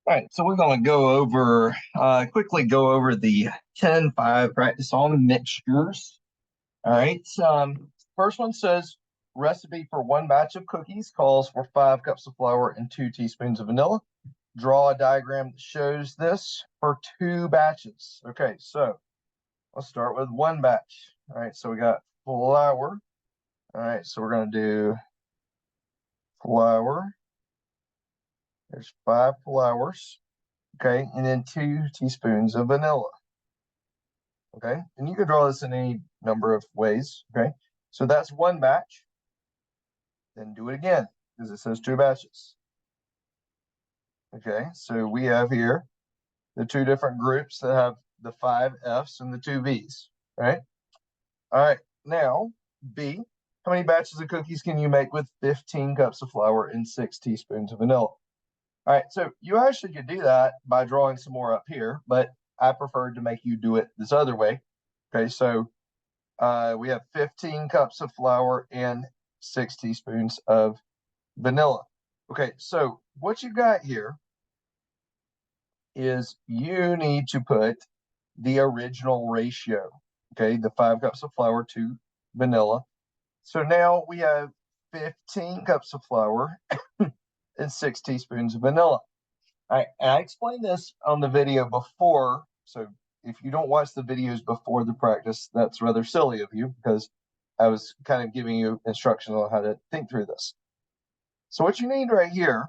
All right, so we're going to quickly go over the 10-5 practice on mixtures. All right, first one says recipe for one batch of cookies calls for 5 cups of flour and 2 teaspoons of vanilla. Draw a diagram that shows this for 2 batches. Okay, so let's start with one batch. All right, so we got flour. All right, so we're going to do flour. There's 5 flours. Okay, and then 2 teaspoons of vanilla. Okay, and you can draw this in any number of ways. Okay, so that's one batch. Then do it again because it says 2 batches. Okay, so we have here the 2 different groups that have the 5 Fs and the 2 Vs. Right. All right, now B. How many batches of cookies can you make with 15 cups of flour and 6 teaspoons of vanilla? All right, so you actually could do that by drawing some more up here, but I preferred to make you do it this other way. Okay, so we have 15 cups of flour and 6 teaspoons of vanilla. Okay, so what you got here is you need to put the original ratio. Okay, the 5 cups of flour to vanilla. So now we have 15 cups of flour and 6 teaspoons of vanilla. I explained this on the video before, so if you don't watch the videos before the practice, that's rather silly of you because I was kind of giving you instructions on how to think through this. So what you need right here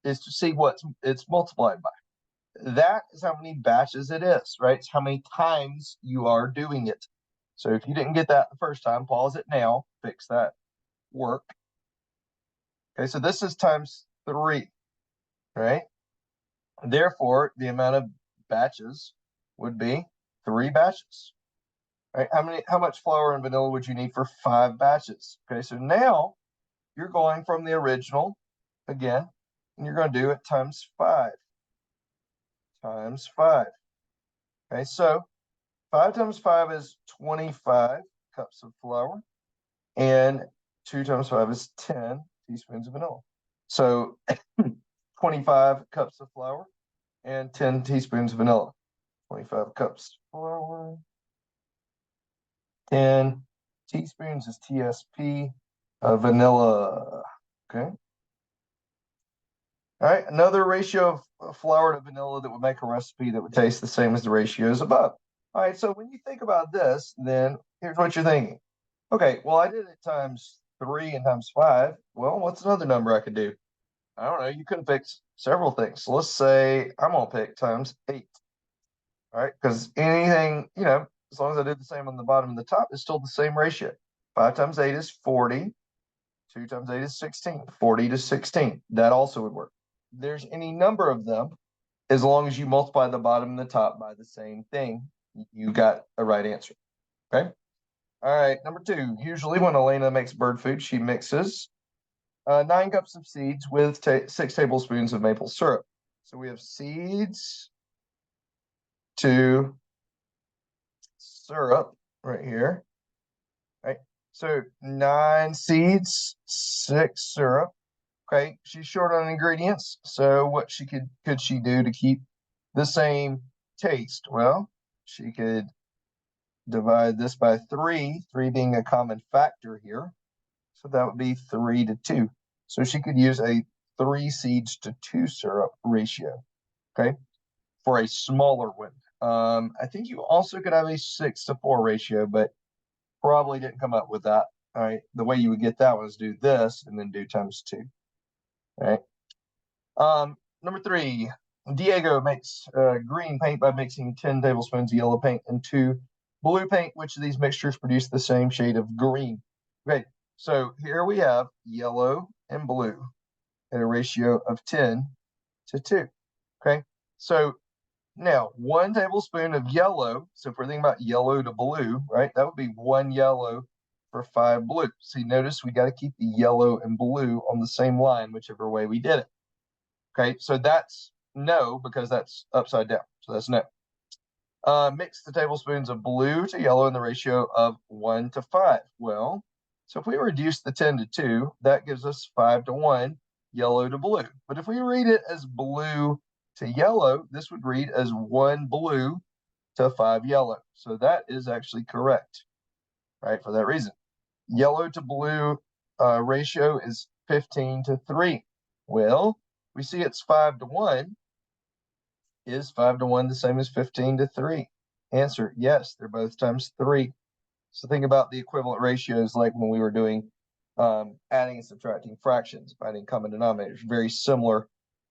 is to see what it's multiplied by. That is how many batches it is, right? It's how many times you are doing it. So if you didn't get that the first time, pause it now, fix that work. Okay, so this is times 3, right? Therefore, the amount of batches would be 3 batches. Right? How much flour and vanilla would you need for 5 batches? Okay, so now you're going from the original again, and you're going to do it times 5. Times 5. Okay, so 5 times 5 is 25 cups of flour, and 2 times 5 is 10 teaspoons of vanilla. So 25 cups of flour and 10 teaspoons of vanilla. 25 cups flour. 10 teaspoons is TSP of vanilla. Okay. All right. Another ratio of flour to vanilla that would make a recipe that would taste the same as the ratios above. All right. So when you think about this, then here's what you're thinking. Okay. Well, I did it times 3 and times 5. Well, what's another number I could do? I don't know. You could have picked several things. So let's say I'm going to pick times 8. All right, because anything, as long as I did the same on the bottom and the top, it's still the same ratio. 5 times 8 is 40. 2 times 8 is 16. 40 to 16. That also would work. There's any number of them, as long as you multiply the bottom and the top by the same thing, you got a right answer. Okay. All right, number 2. Usually when Elena makes bird food, she mixes 9 cups of seeds with 6 tablespoons of maple syrup. So we have seeds to syrup right here. Right. So 9 seeds, 6 syrup. Okay. She's short on ingredients. So what could she do to keep the same taste? Well, she could divide this by 3, 3 being a common factor here. So that would be 3 to 2. So she could use a 3 seeds to 2 syrup ratio. Okay. For a smaller one. I think you also could have a 6 to 4 ratio, but probably didn't come up with that. All right. The way you would get that was do this and then do times 2. All right. Number 3, Diego makes green paint by mixing 10 tablespoons of yellow paint and 2 blue paint. Which of these mixtures produce the same shade of green? Okay. So here we have yellow and blue at a ratio of 10 to 2. Okay. So now 1 tablespoon of yellow. So if we're thinking about yellow to blue, right, that would be 1 yellow for 5 blue. See, notice we got to keep the yellow and blue on the same line, whichever way we did it. Okay, so that's no because that's upside down. So that's no. Mix the tablespoons of blue to yellow in the ratio of 1 to 5. Well, so if we reduce the 10 to 2, that gives us 5 to 1, yellow to blue. But if we read it as blue to yellow, this would read as 1 blue to 5 yellow. So that is actually correct, right? For that reason, yellow to blue ratio is 15 to 3. Well, we see it's 5 to 1. Is 5 to 1 the same as 15 to 3? Answer, yes, they're both times 3. So think about the equivalent ratios like when we were doing adding and subtracting fractions, finding common denominators. Very similar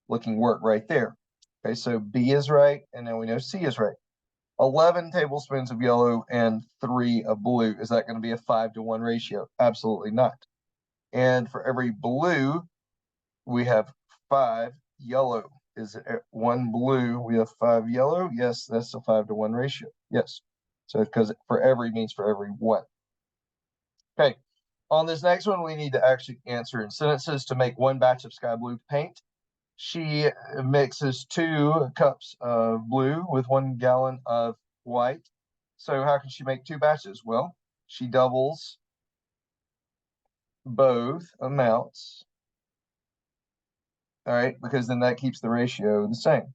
looking work right there. Okay, so B is right, and now we know C is right. 11 tablespoons of yellow and 3 of blue. Is that going to be a 5 to 1 ratio? Absolutely not. And for every blue, we have 5 yellow. Is it 1 blue, we have 5 yellow? Yes, that's a 5 to 1 ratio. Yes. So because for every means for every one. Okay. On this next one, we need to actually answer in sentences to make 1 batch of sky blue paint. She mixes 2 cups of blue with 1 gallon of white. So how can she make 2 batches? Well, she doubles both amounts. All right, because then that keeps the ratio the same.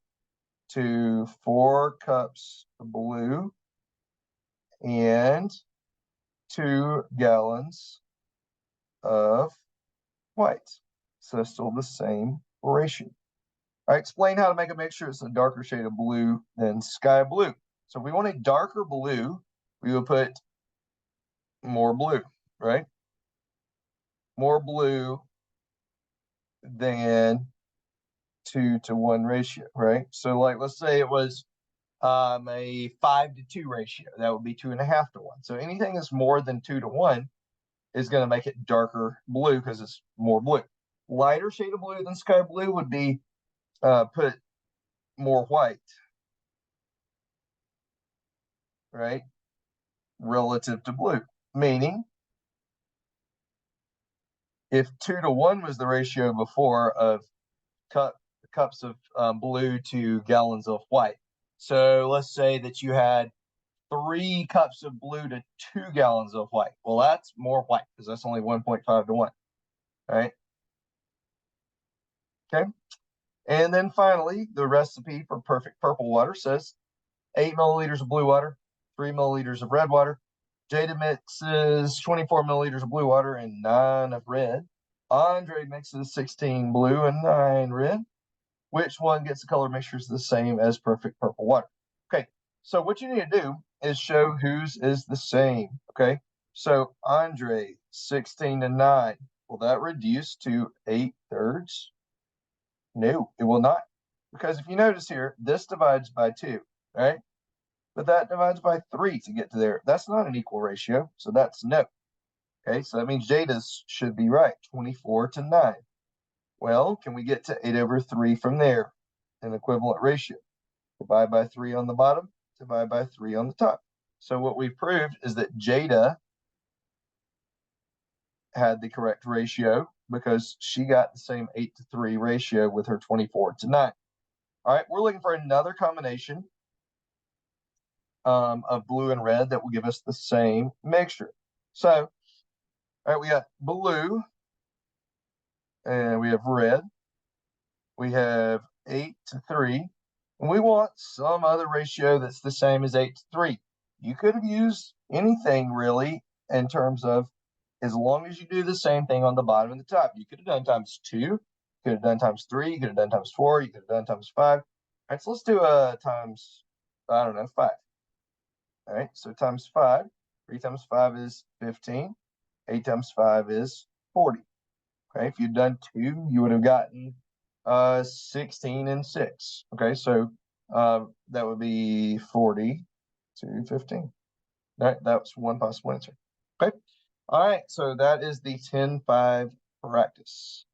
To 4 cups of blue and 2 gallons of white. So it's still the same ratio. I explain how to make a mixture. It's a darker shade of blue than sky blue. So if we want a darker blue, we would put more blue, right? More blue than 2 to 1 ratio, right? So like, let's say it was a 5 to 2 ratio. That would be 2.5 to 1. So anything that's more than 2 to 1 is going to make it darker blue because it's more blue. Lighter shade of blue than sky blue would be put more white, right? Relative to blue, meaning if 2 to 1 was the ratio before of cups of blue to gallons of white. So let's say that you had 3 cups of blue to 2 gallons of white. Well, that's more white because that's only 1.5 to 1, right? Okay. And then finally, the recipe for perfect purple water says 8 milliliters of blue water, 3 milliliters of red water. Jada mixes 24 milliliters of blue water and 9 of red. Andre mixes 16 blue and 9 red. Which one gets the color mixtures the same as perfect purple water? Okay, so what you need to do is show whose is the same. Okay, so Andre 16 to 9. Will that reduce to 8/3? No, it will not. Because if you notice here, this divides by 2, right? But that divides by 3 to get to there. That's not an equal ratio, so that's no. Okay, so that means Jada's should be right, 24 to 9. Well, can we get to 8/3 from there? An equivalent ratio. Divide by 3 on the bottom, divide by 3 on the top. So what we've proved is that Jada had the correct ratio because she got the same 8/3 ratio with her 24 to 9. All right, we're looking for another combination of blue and red that will give us the same mixture. So, all right, we got blue and we have red. We have 8 to 3, and we want some other ratio that's the same as 8 to 3. You could have used anything really in terms of as long as you do the same thing on the bottom and the top. You could have done times 2, you could have done times 3, you could have done times 4, you could have done times 5. All right, so let's do times, I don't know, 5. All right, so times 5, 3 times 5 is 15, 8 times 5 is 40. Okay, if you'd done 2, you would have gotten 16 and 6. Okay, so that would be 40 to 15. All right, that was one possible answer. Okay, all right, so that is the 10-5 practice.